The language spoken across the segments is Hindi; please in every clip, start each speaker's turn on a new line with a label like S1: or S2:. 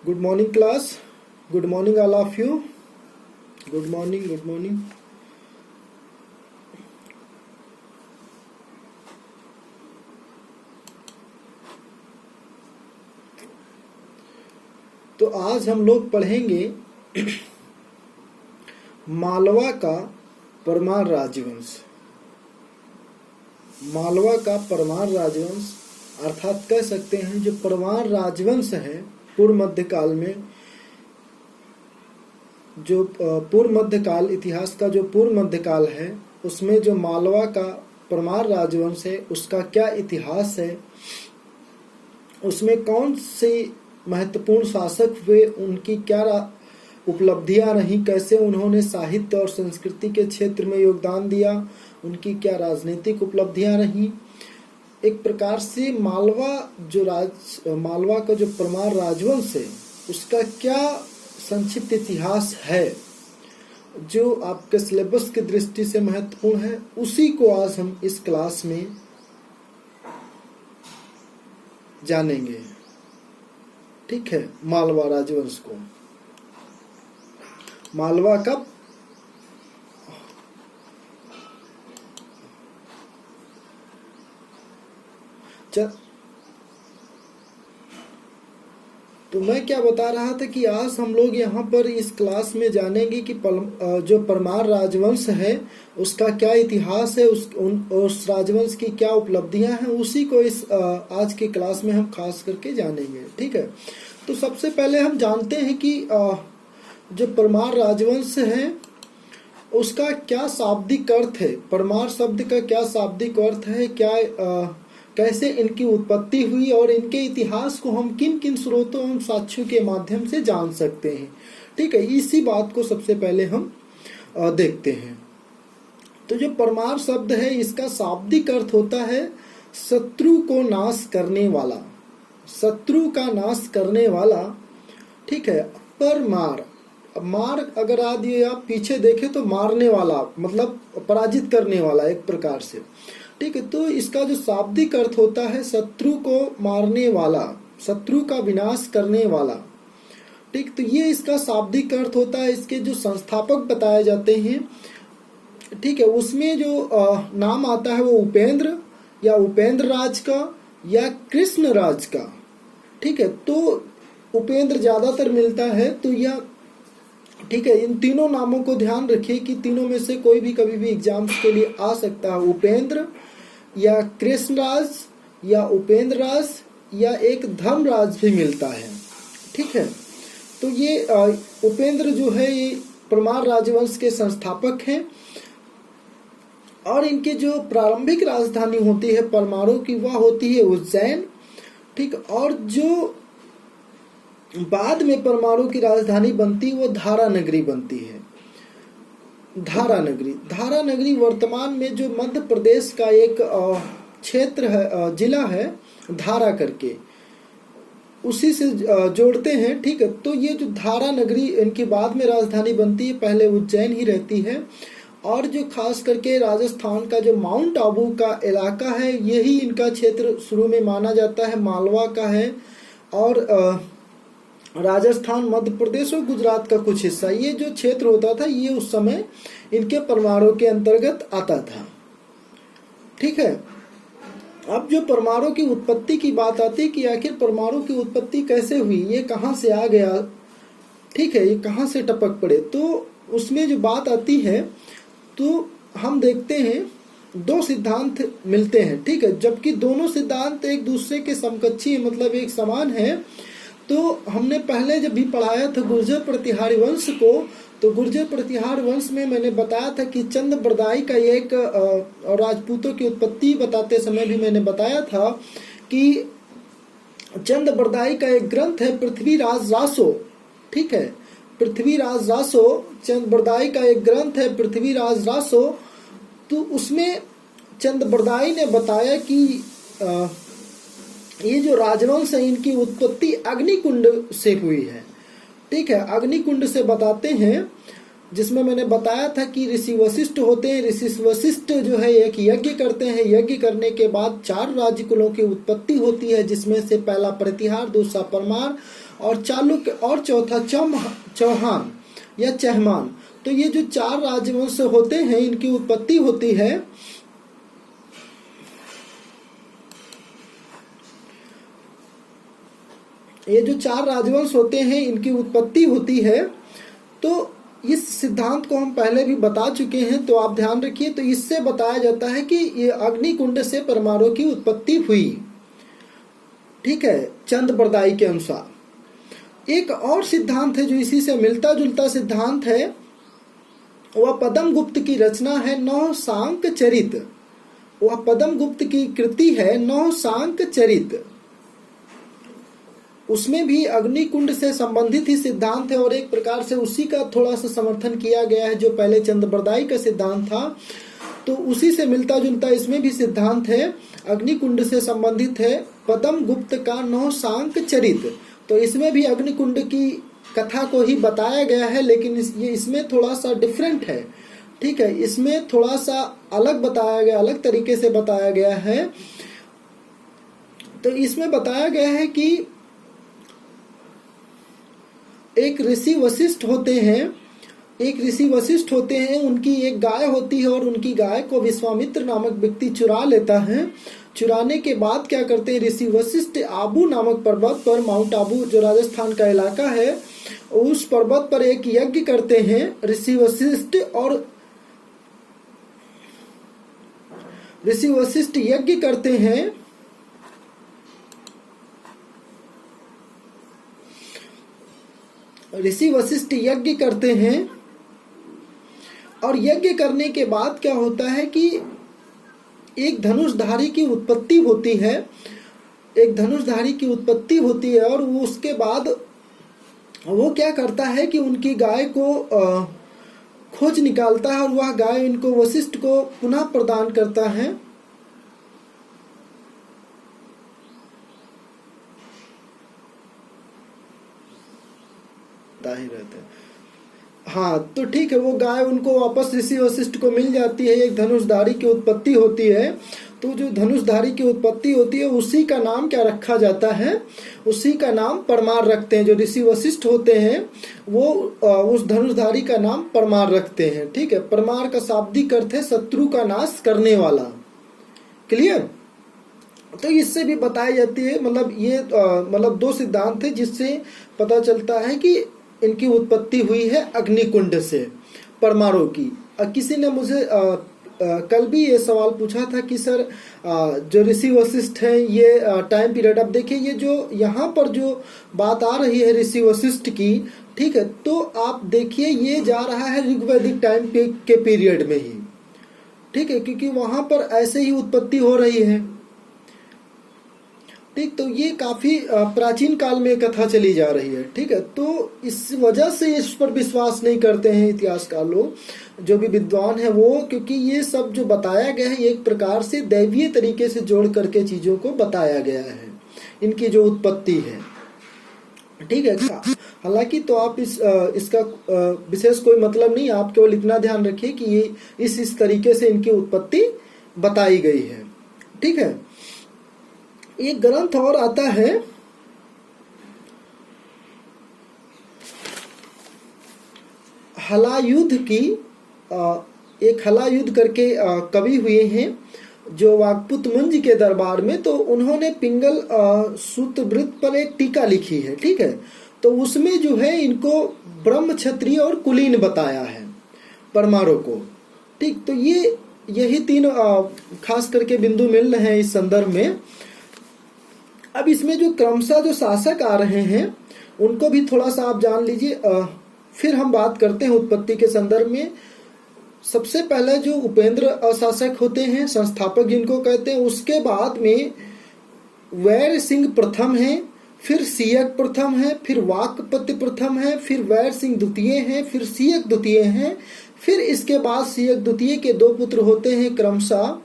S1: Good morning, class. Good morning, all of you. Good morning, good morning. तो आज हम लोग पढ़ेंगे मालवा का परमार राजवंश। मालवा का परमार राजवंश अर्थात कह सकते हैं जो परमार राजवंश है पूर्व मध्यकाल में, जो पूर्व मध्यकाल इतिहास का जो पूर्व मध्यकाल है उसमें जो मालवा का परमार राजवंश है उसका क्या इतिहास है, उसमें कौन से महत्वपूर्ण शासक हुए, उनकी क्या उपलब्धियां रही, कैसे उन्होंने साहित्य और संस्कृति के क्षेत्र में योगदान दिया, उनकी क्या राजनीतिक उपलब्धियां रही। एक प्रकार से मालवा का जो परमार राजवंश है उसका क्या संक्षिप्त इतिहास है जो आपके सिलेबस की दृष्टि से महत्वपूर्ण है, उसी को आज हम इस क्लास में जानेंगे। ठीक है, मालवा राजवंश को, मालवा का तो मैं क्या बता रहा था कि आज हम लोग यहाँ पर इस क्लास में जानेंगे कि जो परमार राजवंश है उसका क्या इतिहास है, उस राजवंश की क्या उपलब्धियां हैं, उसी को इस आज की क्लास में हम खास करके जानेंगे। ठीक है, तो सबसे पहले हम जानते हैं कि जो परमार राजवंश है उसका क्या शाब्दिक अर्थ है, परमार शब्द का क्या शाब्दिक अर्थ है, क्या कैसे इनकी उत्पत्ति हुई और इनके इतिहास को हम किन किन स्रोतों एवं साक्ष्यों के माध्यम से जान सकते हैं। ठीक है, इसी बात को सबसे पहले हम देखते हैं। तो जो परमार शब्द है इसका शाब्दिक अर्थ होता है शत्रु को नाश करने वाला, शत्रु का नाश करने वाला। ठीक है, परमार, मार अगर आदि आप पीछे देखें तो मारने वाला मतलब पराजित करने वाला एक प्रकार से। ठीक है, तो इसका जो शाब्दिक अर्थ होता है शत्रु को मारने वाला, शत्रु का विनाश करने वाला। ठीक, तो ये इसका शाब्दिक अर्थ होता है। इसके जो संस्थापक बताए जाते हैं, ठीक है, उसमें जो नाम आता है वो उपेंद्र या उपेंद्र राज का या कृष्ण राज का। ठीक है, तो उपेंद्र ज्यादातर मिलता है, तो यह ठीक है, इन तीनों नामों को ध्यान रखिए कि तीनों में से कोई भी कभी भी एग्जाम्स के लिए आ सकता है। उपेंद्र या कृष्णराज या उपेंद्र राज या एक धर्मराज भी मिलता है। ठीक है, तो ये उपेंद्र जो है ये परमार राजवंश के संस्थापक हैं और इनके जो प्रारंभिक राजधानी होती है परमारों की वह होती है उज्जैन। ठीक, और जो बाद में परमाणु की राजधानी बनती वो धारा नगरी बनती है। धारा नगरी वर्तमान में जो मध्य प्रदेश का एक क्षेत्र है, जिला है धारा करके, उसी से जोड़ते हैं। ठीक है, तो ये जो धारा नगरी इनकी बाद में राजधानी बनती है, पहले उज्जैन ही रहती है। और जो खास करके राजस्थान का जो माउंट आबू का इलाका है यही इनका क्षेत्र शुरू में माना जाता है, मालवा का है। और राजस्थान, मध्य प्रदेश और गुजरात का कुछ हिस्सा, ये जो क्षेत्र होता था ये उस समय इनके परमारों के अंतर्गत आता था। ठीक है, अब जो परमारों की उत्पत्ति की बात आती है कि आखिर परमाणु की उत्पत्ति कैसे हुई, ये कहाँ से आ गया, ठीक है, ये कहाँ से टपक पड़े, तो उसमें जो बात आती है तो हम देखते हैं दो सिद्धांत मिलते हैं। ठीक है, जबकि दोनों सिद्धांत एक दूसरे के समकक्षी मतलब एक समान है। तो हमने पहले जब भी पढ़ाया था गुर्जर प्रतिहारी वंश को, तो गुर्जर प्रतिहार वंश में मैंने बताया था कि चंद बरदाई का एक और राजपूतों की उत्पत्ति बताते समय भी मैंने बताया था कि चंद बरदाई का एक ग्रंथ है पृथ्वीराज रासो। ठीक है, पृथ्वीराज रासो, चंद बरदाई का एक ग्रंथ है पृथ्वीराज रासो। तो उसमें चंद बरदाई ने बताया कि ये जो राजवंश है इनकी उत्पत्ति अग्निकुंड से हुई है। ठीक है, अग्निकुंड से बताते हैं। जिसमें मैंने बताया था कि ऋषि वशिष्ठ होते हैं। ऋषि वशिष्ठ जो है एक यज्ञ करते हैं, यज्ञ करने के बाद 4 राज्य कुलों की उत्पत्ति होती है, जिसमें से पहला प्रतिहार, दूसरा परमार और चालुक्य और चौथा चौहान या चहमान। तो ये जो 4 राजवंश होते हैं इनकी उत्पत्ति होती है ये जो 4 राजवंश होते हैं इनकी उत्पत्ति होती है। तो इस सिद्धांत को हम पहले भी बता चुके हैं, तो आप ध्यान रखिए। तो इससे बताया जाता है कि ये अग्निकुंड से परमाणु की उत्पत्ति हुई, ठीक है, चंद बरदाई के अनुसार। एक और सिद्धांत है जो इसी से मिलता जुलता सिद्धांत है, वह पद्म गुप्त की रचना है नौशांक चरित। वह पद्म गुप्त की कृति है नौशांक चरित। उसमें भी अग्निकुंड से संबंधित ही सिद्धांत है और एक प्रकार से उसी का थोड़ा सा समर्थन किया गया है जो पहले चंद्रबरदाई का सिद्धांत था। तो उसी से मिलता जुलता इसमें भी सिद्धांत है, अग्निकुंड से संबंधित है पद्म गुप्त का नौशांक चरित। तो इसमें भी अग्निकुंड की कथा को ही बताया गया है, लेकिन ये इसमें थोड़ा सा डिफरेंट है, ठीक है, इसमें थोड़ा सा अलग बताया गया, अलग तरीके से बताया गया है। तो इसमें बताया गया है कि एक ऋषि वशिष्ठ होते हैं, उनकी एक गाय होती है और उनकी गाय को विश्वामित्र नामक व्यक्ति चुरा लेता है। चुराने के बाद क्या करते हैं, ऋषि वशिष्ठ आबू नामक पर्वत पर, माउंट आबू जो राजस्थान का इलाका है, उस पर्वत पर एक यज्ञ करते हैं ऋषि वशिष्ठ। और ऋषि वशिष्ठ यज्ञ करते हैं और यज्ञ करने के बाद क्या होता है कि एक धनुषधारी की उत्पत्ति होती है, और वो उसके बाद वो क्या करता है कि उनकी गाय को खोज निकालता है और वह गाय इनको वशिष्ठ को पुनः प्रदान करता है। ही रहते हैं। हाँ, तो ठीक है, वो गाय उनको वापस ऋषि वशिष्ठ को मिल जाती है। एक धनुषधारी की उत्पत्ति होती है। तो जो धनुषधारी की उत्पत्ति होती है उसी का नाम क्या रखा जाता है, उसी का नाम परमार रखते हैं। जो ऋषि वशिष्ठ होते हैं वो उस धनुषधारी का नाम परमार रखते हैं, ठीक है। परमार का शाब्दिक अर्थ है शत्रु का नाश करने वाला। क्लियर। तो इससे भी बताई जाती है, मतलब ये मतलब 2 सिद्धांत है जिससे पता चलता है कि इनकी उत्पत्ति हुई है अग्निकुंड से, परमाणु की। किसी ने मुझे कल भी ये सवाल पूछा था कि सर जो ऋषि वशिष्ठ हैं ये टाइम पीरियड, अब देखिए ये जो यहाँ पर जो बात आ रही है ऋषि वशिष्ठ की, ठीक है, तो आप देखिए ये जा रहा है ऋग्वैदिक टाइम के पीरियड में ही, ठीक है, क्योंकि वहां पर ऐसे ही उत्पत्ति हो रही है, ठीक। तो ये काफी प्राचीन काल में कथा चली जा रही है, ठीक है। तो इस वजह से इस पर विश्वास नहीं करते हैं इतिहासकार लोग, जो भी विद्वान है वो, क्योंकि ये सब जो बताया गया है एक प्रकार से दैवीय तरीके से जोड़ करके चीजों को बताया गया है, इनकी जो उत्पत्ति है, ठीक है। हालांकि तो आप इसका विशेष कोई मतलब नहीं, आप केवल इतना ध्यान रखिए कि ये इस तरीके से इनकी उत्पत्ति बताई गई है, ठीक है। एक ग्रंथ और आता है हलायुद्ध की, एक हलायुद्ध करके कवि हुए हैं जो वाकपुत मुंज के दरबार में, तो उन्होंने पिंगल सूत्रवृत्त पर एक टीका लिखी है, ठीक है। तो उसमें जो है इनको ब्रह्म, क्षत्रिय और कुलीन बताया है परमाणु को, ठीक। तो यही 3 खास करके बिंदु मिल रहे हैं इस संदर्भ में। अब इसमें जो क्रमशः जो शासक आ रहे हैं उनको भी थोड़ा सा आप जान लीजिए, फिर हम बात करते हैं उत्पत्ति के संदर्भ में। सबसे पहले जो उपेंद्र शासक होते हैं, संस्थापक जिनको कहते हैं, उसके बाद में वैर सिंह प्रथम है, फिर सियक प्रथम है, फिर वाकपति प्रथम है, फिर वैर सिंह द्वितीय है, फिर सियक द्वितीय है, फिर इसके बाद सियक द्वितीय के 2 पुत्र होते हैं क्रमशः,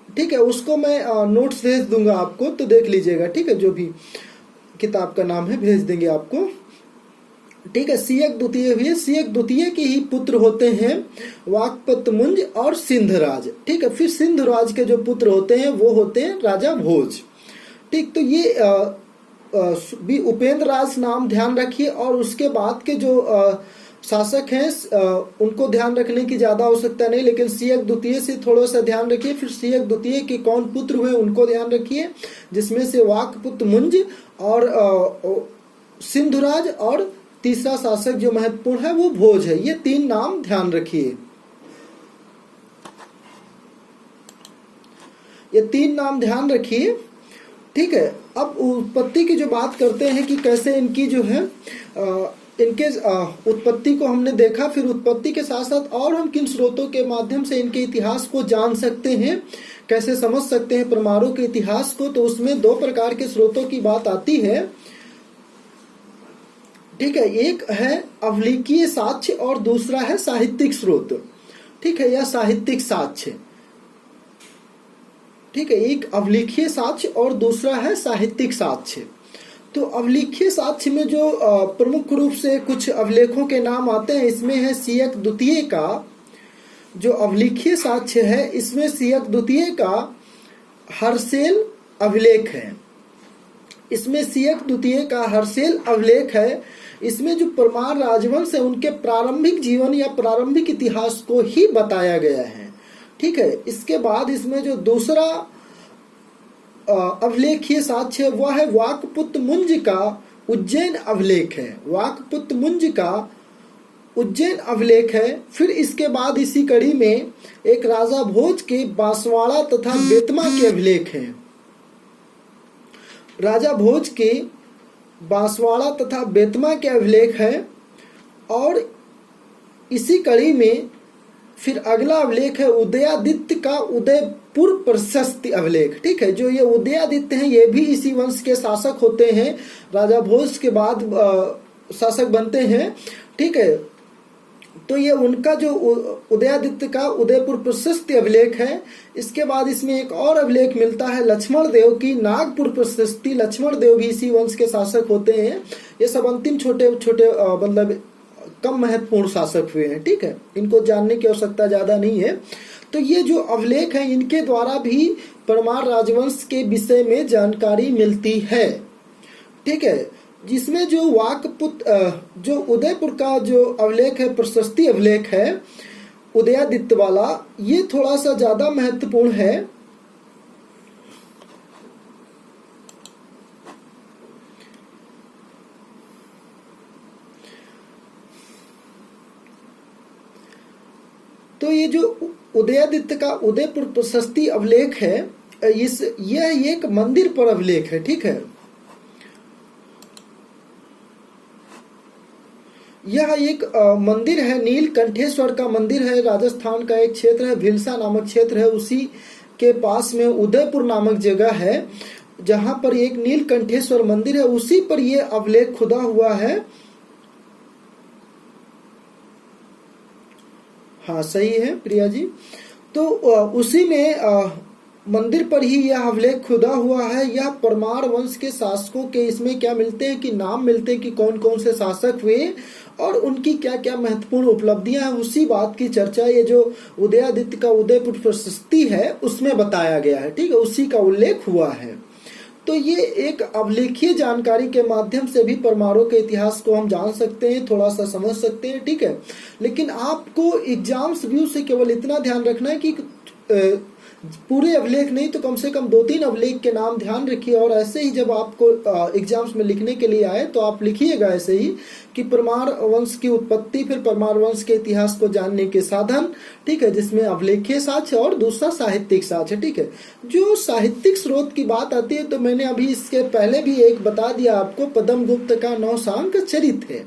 S1: ठीक है। उसको मैं नोट्स भेज दूंगा आपको, तो देख लीजिएगा, ठीक है, जो भी। किताब का नाम है, भेज देंगे आपको। ठीक है, सियक द्वितीय हुए, सियक द्वितीय के ही पुत्र होते हैं वाकपत मुंज और सिंधराज। ठीक है, फिर सिंधराज के जो पुत्र होते हैं वो होते हैं राजा भोज। ठीक, तो ये भी उपेंद्र राज नाम ध्यान रखिए, और उसके बाद के जो शासक हैं उनको ध्यान रखने की ज्यादा आवश्यकता नहीं, लेकिन सियक द्वितीय से थोड़ा सा ध्यान रखिए। फिर सियक द्वितीय के कौन पुत्र हुए उनको ध्यान रखिए, जिसमें से वाकपुत मुंज और सिंधुराज, और तीसरा शासक जो महत्वपूर्ण है वो भोज है। ये 3 नाम ध्यान रखिए, ये 3 नाम ध्यान रखिए। ठीक है, अब उत्पत्ति की जो बात करते हैं कि कैसे इनकी जो है इनके उत्पत्ति को हमने देखा, फिर उत्पत्ति के साथ साथ और हम किन स्रोतों के माध्यम से इनके इतिहास को जान सकते हैं, कैसे समझ सकते हैं परमाणु के इतिहास को, तो उसमें 2 प्रकार के स्रोतों की बात आती है। ठीक है, एक है अवलिकीय साक्ष्य और दूसरा है साहित्यिक स्रोत। ठीक है, या साहित्यिक साक्ष्य। ठीक है, एक अवलिखीय साक्ष्य और दूसरा है साहित्यिक साक्ष्य। तो अवलिखीय साक्ष्य में जो प्रमुख रूप से कुछ अवलेखों के नाम आते हैं, इसमें है सियक द्वितीय का जो अवलिखीय साक्ष्य है, इसमें सियक द्वितीय का हर्षेल अभिलेख है। इसमें सियक द्वितीय का हर्षेल अभिलेख है। इसमें जो परमार राजवंश है उनके प्रारंभिक जीवन या प्रारंभिक इतिहास को ही बताया गया है। ठीक है, इसके बाद इसमें जो दूसरा अभिलेखीय साक्ष्य है वह है वाकपुत मुंज का उज्जैन अभिलेख है। वाकपुत मुंज का उज्जैन अभिलेख है। फिर इसके बाद इसी कड़ी में एक राजा भोज के बांसवाड़ा तथा बेतमा के अभिलेख हैं। राजा भोज के बांसवाड़ा तथा बेतमा के अभिलेख है, और इसी कड़ी में फिर अगला अभिलेख है उदयादित्य का उदयपुर प्रशस्ति अभिलेख। ठीक है, जो ये उदयादित्य हैं ये भी इसी वंश के शासक होते हैं, राजा भोज के बाद शासक बनते हैं। ठीक है, तो ये उनका जो उदयादित्य का उदयपुर प्रशस्ति अभिलेख है। इसके बाद इसमें एक और अभिलेख मिलता है लक्ष्मण देव की नागपुर प्रशस्ति। लक्ष्मण देव भी इसी वंश के शासक होते हैं। ये सब अंतिम छोटे छोटे मतलब कम महत्वपूर्ण शासक हुए हैं। ठीक है, इनको जानने की आवश्यकता ज्यादा नहीं है। तो ये जो अभिलेख है इनके द्वारा भी परमार राजवंश के विषय में जानकारी मिलती है। ठीक है, जिसमें जो वाकपुत जो उदयपुर का जो अभिलेख है, प्रशस्ति अभिलेख है उदयादित्य वाला, ये थोड़ा सा ज्यादा महत्वपूर्ण है। तो ये जो उदयादित्य का उदयपुर प्रशस्ति अभिलेख है, यह एक मंदिर पर अभिलेख है। ठीक है, यह एक मंदिर है, नीलकंठेश्वर का मंदिर है। राजस्थान का एक क्षेत्र है, भिलसा नामक क्षेत्र है, उसी के पास में उदयपुर नामक जगह है जहां पर एक नीलकंठेश्वर मंदिर है। उसी पर यह अभिलेख खुदा हुआ है। हाँ, सही है प्रिया जी। तो उसी में मंदिर पर ही यह अभिलेख खुदा हुआ है। यह परमार वंश के शासकों के इसमें क्या मिलते हैं कि नाम मिलते हैं कि कौन कौन से शासक हुए और उनकी क्या क्या महत्वपूर्ण उपलब्धियां हैं। उसी बात की चर्चा ये जो उदयादित्य का उदयपुर प्रशस्ति है उसमें बताया गया है। ठीक है, उसी का उल्लेख हुआ है। तो ये एक अभिलेखीय जानकारी के माध्यम से भी परमाणु के इतिहास को हम जान सकते हैं, थोड़ा सा समझ सकते हैं। ठीक है, लेकिन आपको एग्जाम्स व्यू से केवल इतना ध्यान रखना है कि पूरे अभिलेख नहीं तो कम से कम 2-3 अभिलेख के नाम ध्यान रखिए। और ऐसे ही जब आपको एग्जाम्स में लिखने के लिए आए तो आप लिखिएगा ऐसे ही कि परमार वंश की उत्पत्ति, फिर परमार वंश के इतिहास को जानने के साधन। ठीक है, जिसमें अभिलेखीय साक्ष्य और दूसरा साहित्यिक साक्ष्य। ठीक है, जो साहित्यिक स्रोत की बात आती है तो मैंने अभी इसके पहले भी एक बता दिया आपको, पद्म गुप्त का नौशांक चरित है।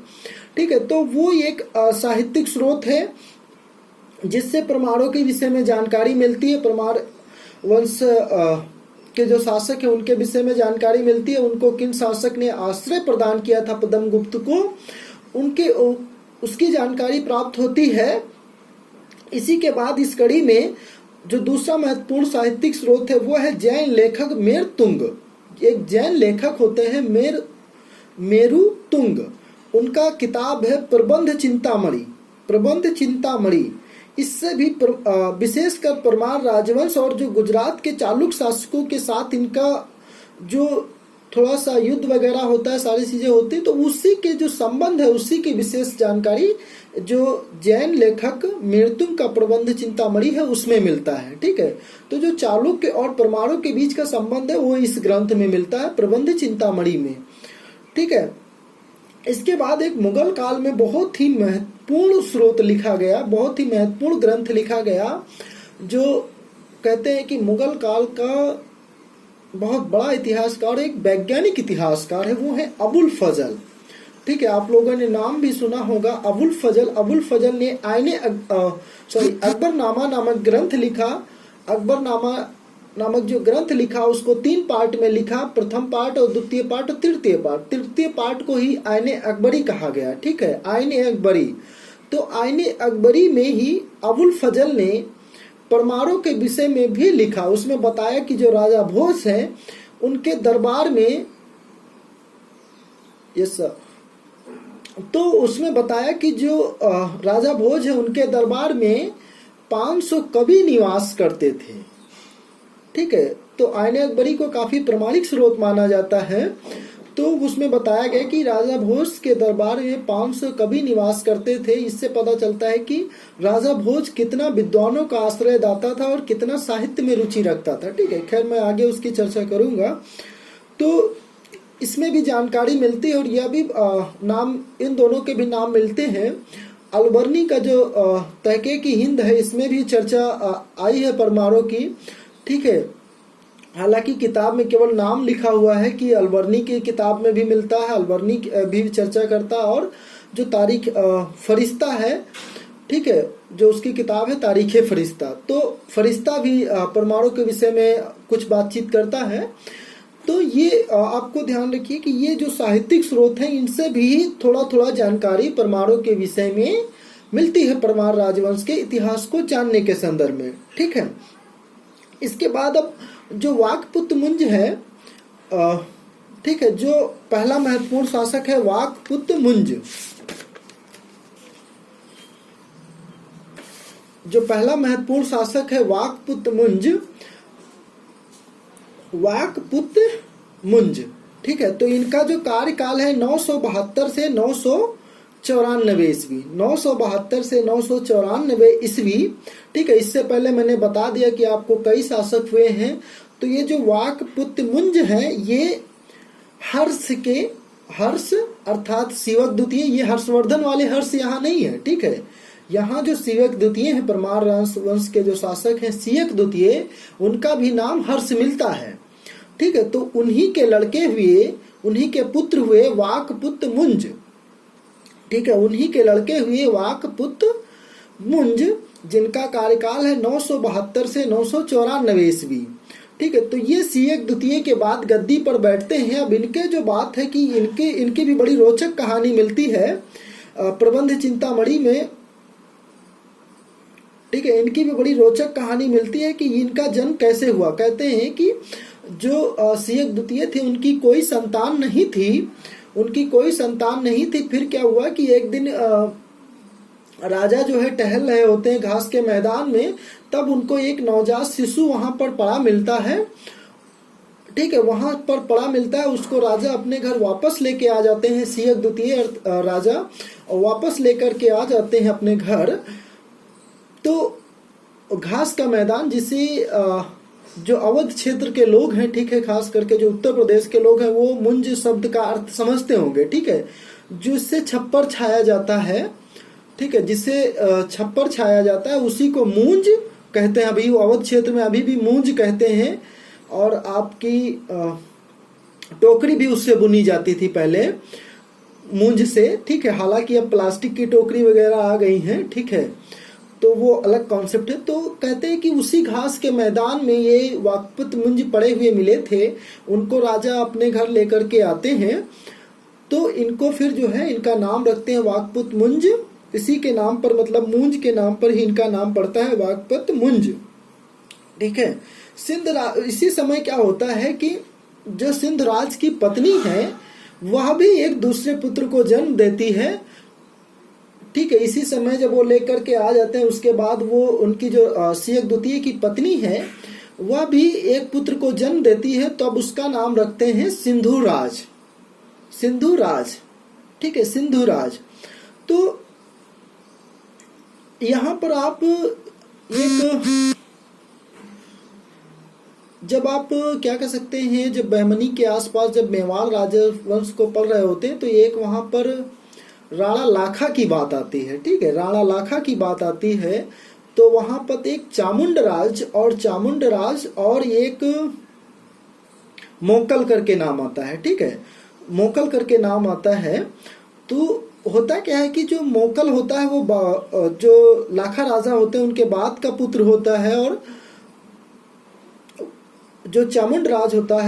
S1: ठीक है, तो वो एक साहित्यिक स्रोत है जिससे परमाणु के विषय में जानकारी मिलती है। परमार वंश के जो शासक है उनके विषय में जानकारी मिलती है। उनको किन शासक ने आश्रय प्रदान किया था पद्म गुप्त को, उनके उसकी जानकारी प्राप्त होती है। इसी के बाद इस कड़ी में जो दूसरा महत्वपूर्ण साहित्यिक स्रोत है वो है जैन लेखक मेर तुंग। एक जैन लेखक होते हैं मेर मेरु तुंग, उनका किताब है प्रबंध चिंतामणि। प्रबंध चिंतामणि इससे भी विशेषकर परमार राजवंश और जो गुजरात के चालुक्य शासकों के साथ इनका जो थोड़ा सा युद्ध वगैरह होता है, सारी चीजें होती है, तो उसी के जो संबंध है उसी की विशेष जानकारी जो जैन लेखक मेरुतुंग का प्रबंध चिंतामणि है उसमें मिलता है। ठीक है, तो जो चालुक्य और परमाणु के बीच का संबंध है वो इस ग्रंथ में मिलता है, प्रबंध चिंतामणि में। ठीक है, इसके बाद एक मुगल काल में बहुत ही महत्वपूर्ण स्रोत लिखा गया, बहुत ही महत्वपूर्ण ग्रंथ लिखा गया, जो कहते हैं कि मुगल काल का बहुत बड़ा इतिहासकार, एक वैज्ञानिक इतिहासकार है, वो है अबुल फजल। ठीक है, आप लोगों ने नाम भी सुना होगा अबुल फजल। अबुल फजल ने अकबरनामा नामक ग्रंथ लिखा। अकबरनामा नामक जो ग्रंथ लिखा उसको 3 पार्ट में लिखा, प्रथम पार्ट और द्वितीय पार्ट और तृतीय पार्ट। तृतीय पार्ट को ही आईने अकबरी कहा गया। ठीक है, आईने अकबरी। तो आईने अकबरी में ही अबुल फजल ने परमाणु के विषय में भी लिखा। उसमें बताया कि जो राजा भोज हैं उनके दरबार में, यस सर, तो उसमें बताया कि जो राजा भोज है उनके दरबार में 500 कवि निवास करते थे। ठीक है, तो आईने अकबरी को काफी प्रामाणिक स्रोत माना जाता है। तो उसमें बताया गया कि राजा भोज के दरबार में 500 कवि निवास करते थे। इससे पता चलता है कि राजा भोज कितना विद्वानों का आश्रय दाता था और कितना साहित्य में रुचि रखता था। ठीक है, खैर मैं आगे उसकी चर्चा करूंगा। तो इसमें भी जानकारी मिलती है और यह भी नाम, इन दोनों के भी नाम मिलते हैं। अलबर्नी का जो तहकीकी हिंद है इसमें भी चर्चा आई है परमाणु की। ठीक है, हालांकि किताब में केवल नाम लिखा हुआ है कि अलबर्नी की किताब में भी मिलता है, अलबर्नी भी चर्चा करता है। और जो तारीख फरिश्ता है, ठीक है, जो उसकी किताब है तारीख फरिश्ता, तो फरिश्ता भी परमाणु के विषय में कुछ बातचीत करता है। तो ये आपको ध्यान रखिए कि ये जो साहित्यिक स्रोत हैं इनसे भी थोड़ा थोड़ा जानकारी परमाणु के विषय में मिलती है, परमार राजवंश के इतिहास को जानने के संदर्भ में। ठीक है, इसके बाद अब जो वाकपुत्र मुंज है, ठीक है, जो पहला महत्वपूर्ण शासक है वाकपुत्र मुंज। जो पहला महत्वपूर्ण शासक है वाकपुत्र मुंज, वाकपुत्र मुंज। ठीक है, तो इनका जो कार्यकाल है 972 से 994 ईस्वी, 972 से 994 ईस्वी। ठीक है, इससे पहले मैंने बता दिया कि आपको कई शासक हुए हैं। तो ये जो वाकपुत्र मुंज है ये हर्ष अर्थात सीवक द्वितीय, ये हर्षवर्धन वाले हर्ष यहाँ नहीं है। ठीक है, यहाँ जो सीवक द्वितीय है, परमार वंश के जो शासक हैं सीवक द्वितीय, उनका भी नाम हर्ष मिलता है। ठीक है, तो उन्हीं के लड़के हुए, उन्हीं के पुत्र हुए वाकपुत्र मुंज। ठीक है, उन्हीं के लड़के हुए वाकपुत्र मुंज, जिनका कार्यकाल है 972 से 994 ईस्वी। ठीक है, तो ये सीवक द्वितीय के बाद गद्दी पर बैठते हैं। अब इनके जो बात है कि इनकी भी बड़ी रोचक कहानी मिलती है प्रबंध चिंतामणि में। ठीक है, इनकी भी बड़ी रोचक कहानी मिलती है कि इनका जन्म कैसे हुआ। कहते हैं कि जो सीवक द्वितीय थे उनकी कोई संतान नहीं थी, उनकी कोई संतान नहीं थी। फिर क्या हुआ कि एक दिन राजा जो है टहल रहे होते हैं घास के मैदान में, तब उनको एक नवजात शिशु वहां पर पड़ा मिलता है। ठीक है, वहां पर पड़ा मिलता है, उसको राजा अपने घर वापस लेके आ जाते हैं। सीवक द्वितीय राजा वापस लेकर के आ जाते हैं अपने घर। तो घास का मैदान, जिसे जो अवध क्षेत्र के लोग हैं, ठीक है, खास करके जो उत्तर प्रदेश के लोग हैं, वो मुंज शब्द का अर्थ समझते होंगे। ठीक है, जिससे छप्पर छाया जाता है। ठीक है, जिससे छप्पर छाया जाता है उसी को मूंज कहते हैं। अभी अवध क्षेत्र में अभी भी मूंज कहते हैं। और आपकी टोकरी भी उससे बुनी जाती थी पहले, मूंज से। ठीक है, हालांकि अब प्लास्टिक की टोकरी वगैरह आ गई हैं। ठीक है, तो वो अलग कॉन्सेप्ट है। तो कहते हैं कि उसी घास के मैदान में ये वाकपुत्र मुंज पड़े हुए मिले थे। उनको राजा अपने घर लेकर के आते हैं, तो इनको फिर जो है इनका नाम रखते हैं वाकपुत्र मुंज। इसी के नाम पर, मतलब मूंज के नाम पर ही इनका नाम पड़ता है वाकपुत्र मुंज। ठीक है, इसी समय क्या होता है कि जो सिंध राज की पत्नी है वह भी एक दूसरे पुत्र को जन्म देती है। ठीक है, इसी समय जब वो लेकर के आ जाते हैं, उसके बाद वो उनकी जो सियक द्वितीय की पत्नी है वह भी एक पुत्र को जन्म देती है, तो अब उसका नाम रखते हैं सिंधुराज। सिंधुराज, ठीक है, सिंधुराज। तो यहाँ पर आप एक, जब आप क्या कह सकते हैं, जब बहमनी के आसपास जब मेवाड़ राजवंश को पढ़ रहे होते हैं तो एक वहां पर राणा लाखा की बात आती है। ठीक है, राणा लाखा की बात आती है, तो वहां पर एक चामुंडराज और एक मोकल करके नाम आता है। ठीक है, मोकल करके नाम आता है। तो होता क्या है कि जो मोकल होता है वो जो लाखा राजा होते हैं उनके बाद का पुत्र होता है, और जो चामुंडराज होता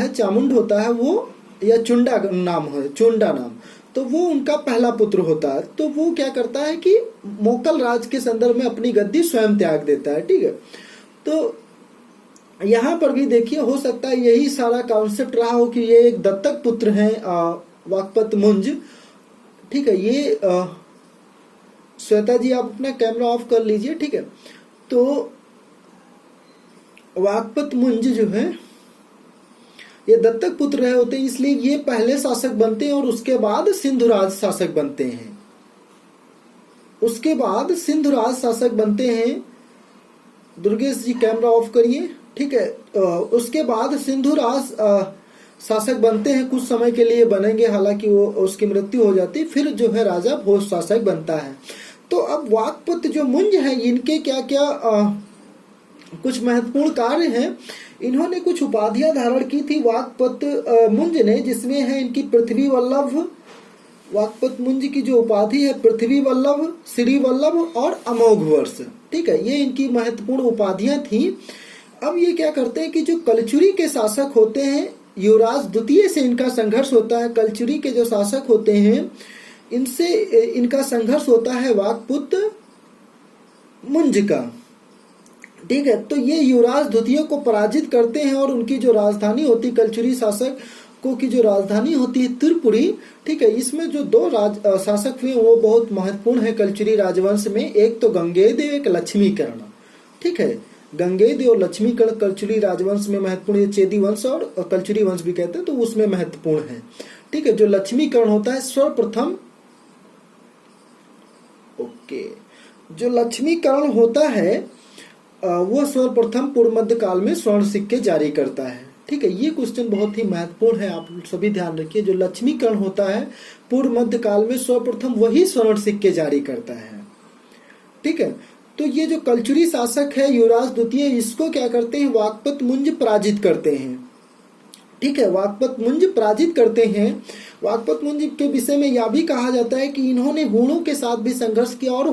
S1: है वो, या चुंडा नाम है, चुंडा नाम, तो वो उनका पहला पुत्र होता है। तो वो क्या करता है कि मोकल राज के संदर्भ में अपनी गद्दी स्वयं त्याग देता है। ठीक है, तो यहाँ पर भी देखिए, हो सकता है यही सारा कॉन्सेप्ट रहा हो कि ये एक दत्तक पुत्र हैं वाकपत मुंज। ठीक है, ये श्वेता जी आप अपना कैमरा ऑफ कर लीजिए। ठीक है, तो वाकपत मुंज जो है ये दत्तक पुत्र रहे होते हैं, इसलिए ये पहले शासक बनते हैं और उसके बाद सिंधुराज शासक बनते हैं। दुर्गेश जी कैमरा ऑफ करिए। ठीक है, उसके बाद सिंधुराज शासक बनते हैं, कुछ समय के लिए बनेंगे, हालांकि वो उसकी मृत्यु हो जाती, फिर जो है राजा भोज शासक बनता है। तो अब वाकपत जो मुंज है, इनके क्या क्या कुछ महत्वपूर्ण कार्य हैं। इन्होंने कुछ उपाधियां धारण की थी वाकपत मुंज ने, जिसमें है इनकी पृथ्वी वल्लभ। वाकपत मुंज की जो उपाधि है पृथ्वी वल्लभ, श्री वल्लभ और अमोघ वर्ष। ठीक है, ये इनकी महत्वपूर्ण उपाधियां थी। अब ये क्या करते हैं कि जो कलचुरी के शासक होते हैं, युवराज द्वितीय से इनका संघर्ष होता है। कलचुरी के जो शासक होते हैं इनसे इनका संघर्ष होता है वाकपत मुंज का। ठीक है, तो ये युवराज द्वितीय को पराजित करते हैं और उनकी जो राजधानी होती, कलचुरी शासक को की जो राजधानी होती है त्रिपुरी। ठीक है, इसमें जो दो शासक हुए वो बहुत महत्वपूर्ण है कलचुरी राजवंश में। एक तो गंगेदेव, एक लक्ष्मीकर्ण। ठीक है, गंगेदेव और लक्ष्मीकर्ण कलचुरी राजवंश में महत्वपूर्ण, ये चेदी वंश और कलचुरी वंश भी कहते हैं, तो उसमें महत्वपूर्ण है। ठीक है, जो लक्ष्मीकर्ण होता है सर्वप्रथम, जो लक्ष्मीकर्ण होता है वो सर्वप्रथम पूर्व मध्य काल में स्वर्ण सिक्के जारी करता है। ठीक है, ये क्वेश्चन बहुत ही महत्वपूर्ण है, आप सभी ध्यान रखिए। जो लक्ष्मीकर्ण होता है पूर्व मध्य काल में सर्वप्रथम वही स्वर्ण सिक्के जारी करता है। ठीक है, तो ये जो कलचुरी शासक है युवराज द्वितीय, इसको क्या करते हैं, वाकपत मुंज पराजित करते हैं। ठीक है, वाकपत मुंज पराजित करते हैं। वाकपत मुंज के विषय में यह भी कहा जाता है कि इन्होंने हूणों के साथ भी संघर्ष किया और